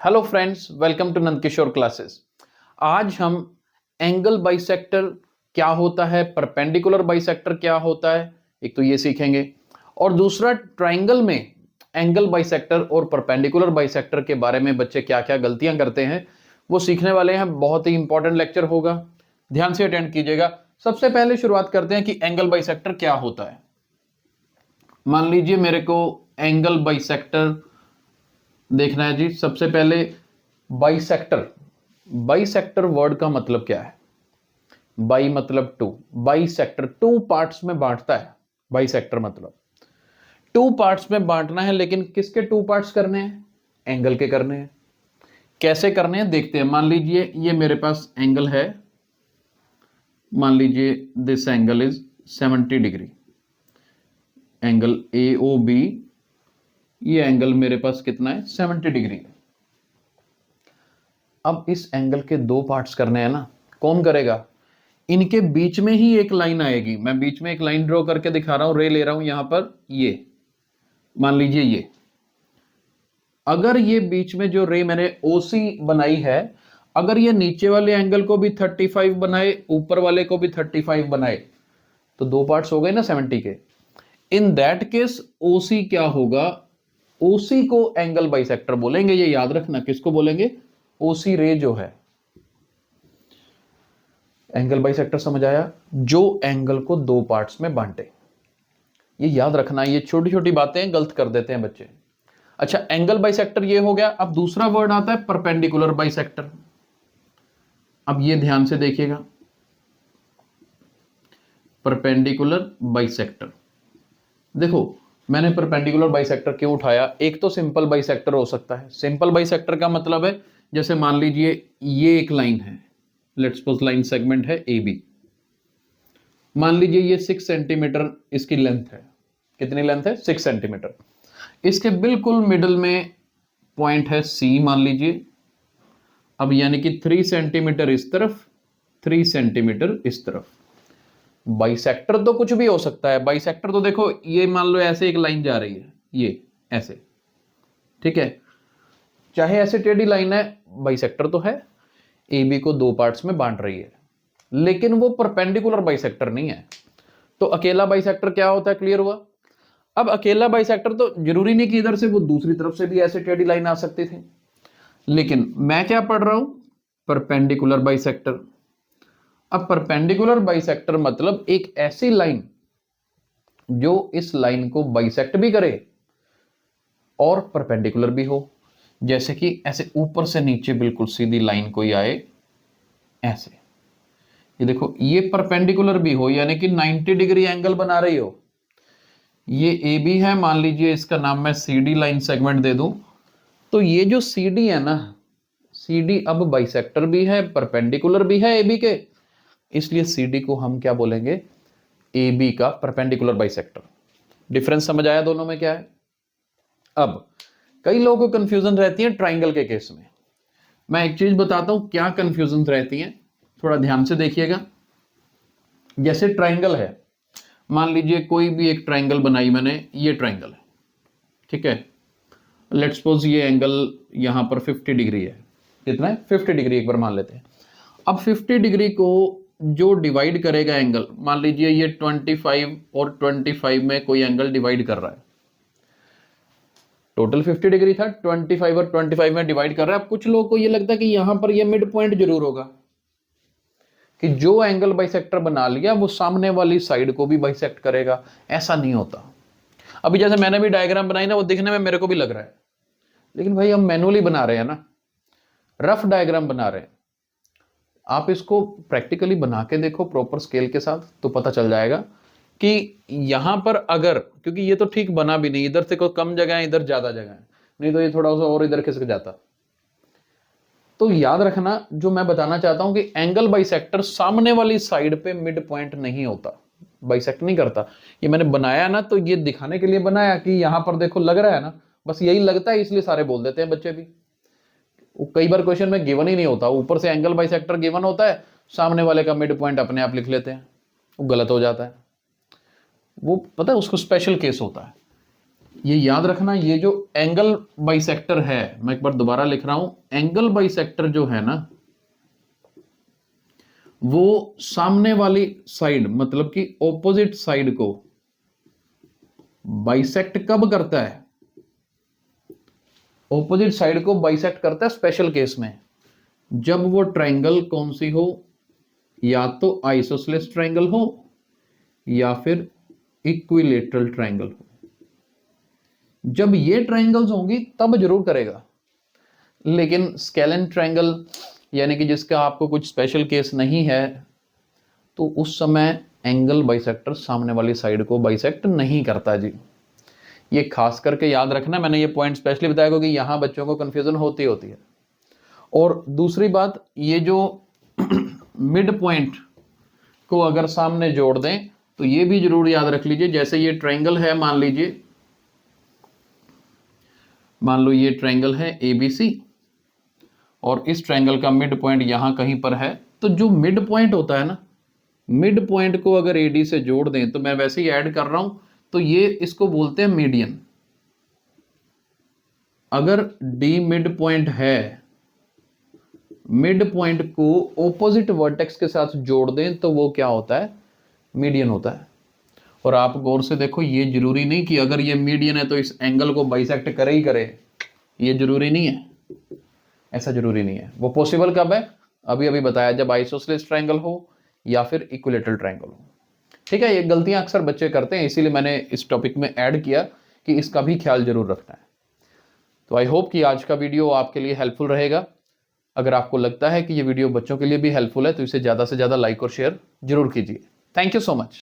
Hello friends, welcome to Nandkishore classes. आज हम angle bisector क्या होता है, परपेंडिकुलर बाइसेक्टर क्या होता है, एक तो ये सीखेंगे और दूसरा ट्राइंगल में एंगल बाइसेक्टर और परपेंडिकुलर बाइसेक्टर के बारे में बच्चे क्या क्या गलतियां करते हैं वो सीखने वाले हैं। बहुत ही इंपॉर्टेंट लेक्चर होगा, ध्यान से अटेंड कीजिएगा। सबसे पहले शुरुआत करते हैं कि एंगल बाइसेक्टर क्या होता है। मान लीजिए मेरे को एंगल बाइसेक्टर देखना है जी। सबसे पहले बाइसेक्टर, बाइसेक्टर वर्ड का मतलब क्या है? बाई मतलब टू, बाइसेक्टर टू पार्ट्स में बांटता है। बाइसेक्टर मतलब टू पार्ट्स में बांटना है, लेकिन किसके टू पार्ट्स करने हैं? एंगल के करने हैं। कैसे करने हैं देखते हैं। मान लीजिए ये मेरे पास एंगल है, मान लीजिए this angle is 70 degree, angle A O B. ये एंगल मेरे पास कितना है? 70 डिग्री। अब इस एंगल के दो पार्ट्स करने हैं ना, कौन करेगा? इनके बीच में ही एक लाइन आएगी। मैं बीच में एक लाइन ड्रॉ करके दिखा रहा हूं, रे ले रहा हूं यहां पर। ये मान लीजिए ये, अगर ये बीच में जो रे मैंने ओसी बनाई है, अगर ये नीचे वाले एंगल को भी 35 बनाए, ऊपर वाले को भी 35 बनाए, तो दो पार्ट्स हो गए ना 70 के। इन दैट केस ओसी क्या होगा? ओसी को एंगल बाइसेक्टर बोलेंगे। ये याद रखना, किसको बोलेंगे? ओसी रे जो है एंगल बाइसेक्टर। समझ आया? जो एंगल को दो पार्ट्स में बांटे। ये याद रखना, ये छोटी छोटी बातें गलत कर देते हैं बच्चे। अच्छा, एंगल बाइसेक्टर ये हो गया। अब दूसरा वर्ड आता है परपेंडिकुलर बाइसेक्टर। अब ये ध्यान से देखिएगा, परपेंडिकुलर बाइसेक्टर। देखो, मैंने परपेंडिकुलर बाइसेक्टर क्यों उठाया? एक तो सिंपल बाइसेक्टर हो सकता है। सिंपल बाइसेक्टर का मतलब है, जैसे मान लीजिए ये एक लाइन है, लेट्स सपोज लाइन सेगमेंट है ए बी। मान लीजिए ये 6 सेंटीमीटर इसकी लेंथ है। कितनी लेंथ है? 6 सेंटीमीटर। इसके बिल्कुल मिडल में पॉइंट है सी, मान लीजिए। अब यानी कि 3 सेंटीमीटर इस तरफ, 3 सेंटीमीटर इस तरफ। बाइसेक्टर तो कुछ भी हो सकता है। बाइसेक्टर तो देखो, ये मान लो ऐसे एक लाइन जा रही है, ये ऐसे, ठीक है, चाहे ऐसे टेढ़ी लाइन है, बाइसेक्टर तो है। ए बी को दो पार्ट्स में बांट रही है, लेकिन वो परपेंडिकुलर बाइसेक्टर नहीं है। तो अकेला बाइसेक्टर क्या होता है? क्लियर हुआ? अब अकेला बाइसेक्टर तो जरूरी नहीं कि इधर से, वो दूसरी तरफ से भी ऐसे टेढ़ी लाइन आ सकती थी। लेकिन मैं क्या पढ़ रहा हूं? Perpendicular bisector. अब परपेंडिकुलर बाइसेक्टर मतलब एक ऐसी लाइन जो इस लाइन को बाइसेक्ट भी करे और परपेंडिकुलर भी हो। जैसे कि ऐसे ऊपर से नीचे बिल्कुल सीधी लाइन कोई आए ऐसे, ये देखो, ये परपेंडिकुलर भी हो, यानी कि 90 डिग्री एंगल बना रही हो। ये ए बी है, मान लीजिए इसका नाम मैं सी डी लाइन सेगमेंट दे दूं। तो ये जो सी डी है ना, सी डी अब बाइसेक्टर भी है, परपेंडिकुलर भी है ए बी के, इसलिए सी डी को हम क्या बोलेंगे? ए बी का परपेंडिकुलर बाइसेक्टर। डिफरेंस समझ आया दोनों में क्या है? अब कई लोगों को कंफ्यूजन रहती है ट्राइंगल के केस में। मैं एक चीज बताता हूं क्या कंफ्यूजन रहती है, थोड़ा ध्यान से देखिएगा। जैसे ट्राइंगल है, मान लीजिए कोई भी एक ट्राइंगल बनाई मैंने, ये ट्राइंगल है, ठीक है। लेट्स सपोज ये एंगल यहां पर 50 डिग्री है। कितना है? 50 डिग्री एक बार मान लेते हैं। अब 50 डिग्री को जो डिवाइड करेगा एंगल, मान लीजिए ये 25 और 25 में कोई एंगल डिवाइड कर रहा है। टोटल 50 डिग्री था, 25 और 25 में डिवाइड कर रहा है। अब कुछ लोगों को ये लगता है कि यहां पर ये मिड पॉइंट जरूर होगा, कि जो एंगल बाइसेक्टर बना लिया वो सामने वाली साइड को भी बाइसेक्ट करेगा। ऐसा नहीं होता। अभी जैसे मैंने भी डायग्राम बनाई ना, वो दिखने में मेरे को भी लग रहा है, लेकिन भाई हम मैनुअली बना रहे हैं ना, रफ डायग्राम बना रहे हैं। आप इसको प्रैक्टिकली बना के देखो प्रॉपर स्केल के साथ, तो पता चल जाएगा कि यहां पर अगर, क्योंकि ये तो ठीक बना भी नहीं, इधर से कोई कम जगह है, इधर ज्यादा जगह है, नहीं तो ये थोड़ा सा और इधर खिसक जाता। तो याद रखना, जो मैं बताना चाहता हूं कि एंगल बाइसेक्टर सामने वाली साइड पे मिड पॉइंट नहीं होता, बाइसेक्ट नहीं करता। ये मैंने बनाया ना, तो ये दिखाने के लिए बनाया कि यहां पर देखो लग रहा है ना, बस यही लगता है, इसलिए सारे बोल देते हैं बच्चे भी। कई बार क्वेश्चन में गिवन ही नहीं होता, ऊपर से एंगल बाइसेक्टर गिवन होता है, सामने वाले का मिड पॉइंट अपने आप लिख लेते हैं, वो गलत हो जाता है। वो पता है, उसको स्पेशल केस होता है। ये याद रखना, ये जो एंगल बाइसेक्टर है, मैं एक बार दोबारा लिख रहा हूं, एंगल बाइसेक्टर जो है ना, वो सामने वाली साइड मतलब कि ऑपोजिट साइड को बाइसेक्ट कब करता है? ऑपोजिट साइड को बाइसेक्ट करता है स्पेशल केस में, जब वो ट्रायंगल कौन सी हो, या तो आइसोसेलेस ट्रायंगल हो या फिर इक्विलेटरल ट्रायंगल हो। जब ये ट्रायंगल्स होंगी तब जरूर करेगा, लेकिन स्केलन ट्रायंगल यानी कि जिसका आपको कुछ स्पेशल केस नहीं है, तो उस समय एंगल बाइसेक्टर सामने वाली साइड को बाइसेक्ट नहीं करता जी। ये खास करके याद रखना, मैंने ये पॉइंट स्पेशली बताया क्योंकि यहां बच्चों को कंफ्यूजन होती है। और दूसरी बात, ये जो मिड पॉइंट को अगर सामने जोड़ दें तो ये भी जरूर याद रख लीजिए, जैसे ये ट्रायंगल है, मान लो ये ट्रायंगल है ABC और इस ट्रायंगल का मिड पॉइंट यहां कहीं पर है, तो जो मिड पॉइंट होता है ना, मिड पॉइंट को अगर AD से जोड़ दें, तो मैं वैसे ही ऐड कर रहा हूं, तो ये इसको बोलते हैं मीडियन। अगर D मिड पॉइंट है, मिड पॉइंट को ऑपोजिट वर्टेक्स के साथ जोड़ दें तो वो क्या होता है? मीडियन होता है। और आप गौर से देखो, ये जरूरी नहीं कि अगर ये मीडियन है तो इस एंगल को बाइसेक्ट करे ही करे, ये जरूरी नहीं है, ऐसा जरूरी नहीं है। वो पॉसिबल कब है? अभी अभी बताया, जब आइसोसेलेस ट्रायंगल हो या फिर इक्विलेटरल ट्रायंगल हो। ठीक है, ये गलतियां अक्सर बच्चे करते हैं, इसीलिए मैंने इस टॉपिक में ऐड किया कि इसका भी ख्याल जरूर रखना है। तो आई होप कि आज का वीडियो आपके लिए हेल्पफुल रहेगा। अगर आपको लगता है कि ये वीडियो बच्चों के लिए भी हेल्पफुल है तो इसे ज़्यादा से ज़्यादा लाइक और शेयर जरूर कीजिए। Thank you so much.